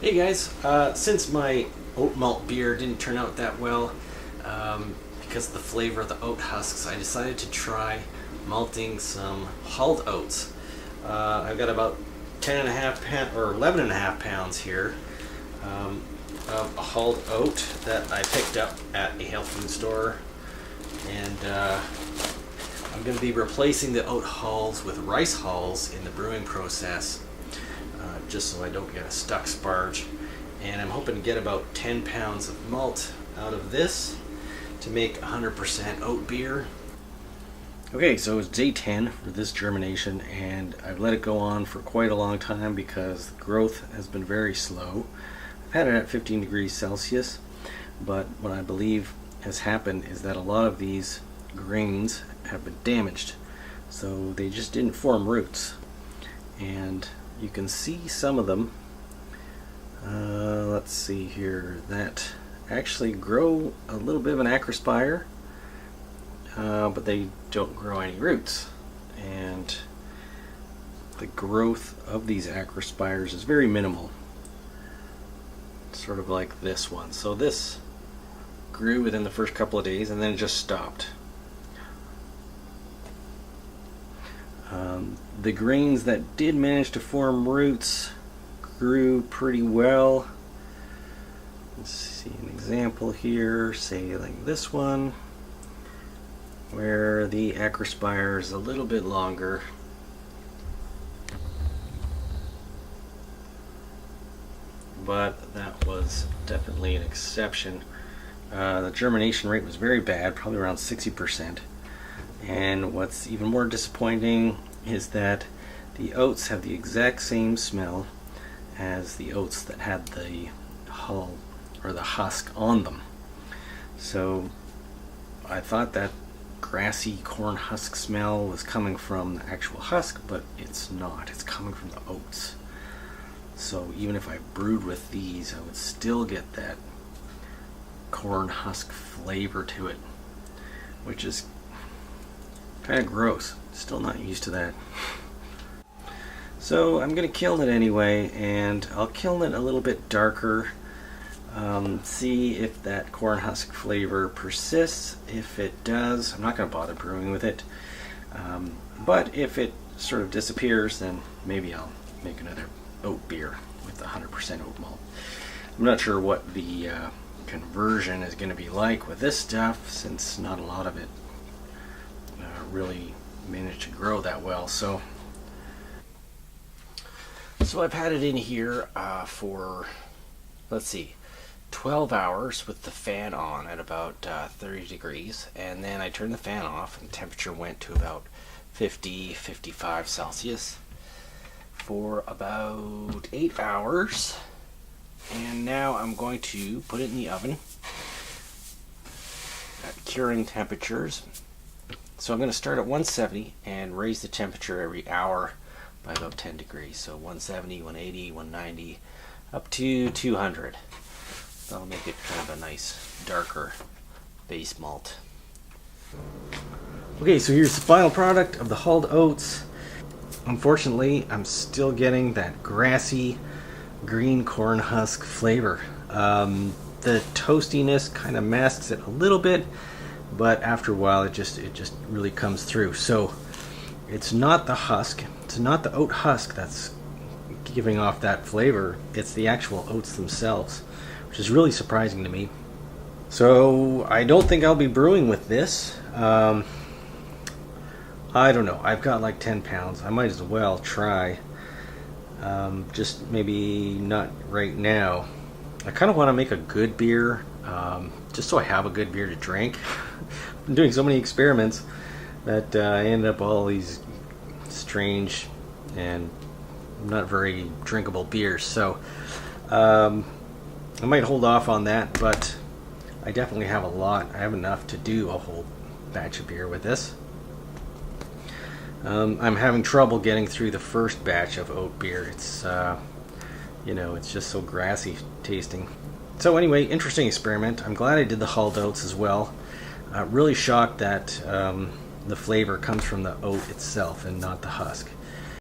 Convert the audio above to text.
Hey guys, since my oat malt beer didn't turn out that well because of the flavor of the oat husks, I decided to try malting some hulled oats. I've got about 10.5 or 11.5 pounds here of a hulled oat that I picked up at a health food store, and I'm going to be replacing the oat hulls with rice hulls in the brewing process, just so I don't get a stuck sparge. And I'm hoping to get about 10 pounds of malt out of this to make 100% oat beer. Okay, so it's day 10 for this germination, and I've let it go on for quite a long time because the growth has been very slow. I've had it at 15 degrees Celsius, but what I believe has happened is that a lot of these grains have been damaged, so they just didn't form roots. And you can see some of them, let's see here, that actually grow a little bit of an acrospire, but they don't grow any roots. And the growth of these acrospires is very minimal, sort of like this one. So this grew within the first couple of days and then it just stopped. The grains that did manage to form roots grew pretty well. Let's see an example here, say like this one, where the acrospire is a little bit longer. But that was definitely an exception. The germination rate was very bad, probably around 60%. And what's even more disappointing is that the oats have the exact same smell as the oats that had the hull or the husk on them. So I thought that grassy corn husk smell was coming from the actual husk, but it's not. It's coming from the oats. So even if I brewed with these, I would still get that corn husk flavor to it, which is kind of gross. Still not used to that. So I'm going to kiln it anyway, and I'll kiln it a little bit darker. See if that corn husk flavor persists. If it does, I'm not going to bother brewing with it. But if it sort of disappears, then maybe I'll make another oat beer with 100% oat malt. I'm not sure what the conversion is going to be like with this stuff, since not a lot of it really managed to grow that well. So I've had it in here for, let's see, 12 hours with the fan on at about 30 degrees, and then I turned the fan off and the temperature went to about 50-55 Celsius for about 8 hours. And now I'm going to put it in the oven at curing temperatures. So I'm going to start at 170 and raise the temperature every hour by about 10 degrees. So 170, 180, 190, up to 200. That'll make it kind of a nice, darker base malt. Okay, so here's the final product of the hulled oats. Unfortunately, I'm still getting that grassy green corn husk flavor. The toastiness kind of masks it a little bit, but after a while it just really comes through. So it's not the husk, it's not the oat husk that's giving off that flavor, it's the actual oats themselves, which is really surprising to me. So I don't think I'll be brewing with this. I don't know, I've got like 10 pounds. I might as well try. Just maybe not right now. I kind of want to make a good beer, just so I have a good beer to drink. I've been doing so many experiments that I ended up all these strange and not very drinkable beers. So I might hold off on that, but I definitely have a lot. I have enough to do a whole batch of beer with this. I'm having trouble getting through the first batch of oat beer. It's it's just so grassy tasting. So anyway, interesting experiment. I'm glad I did the hulled oats as well. Really shocked that the flavor comes from the oat itself and not the husk.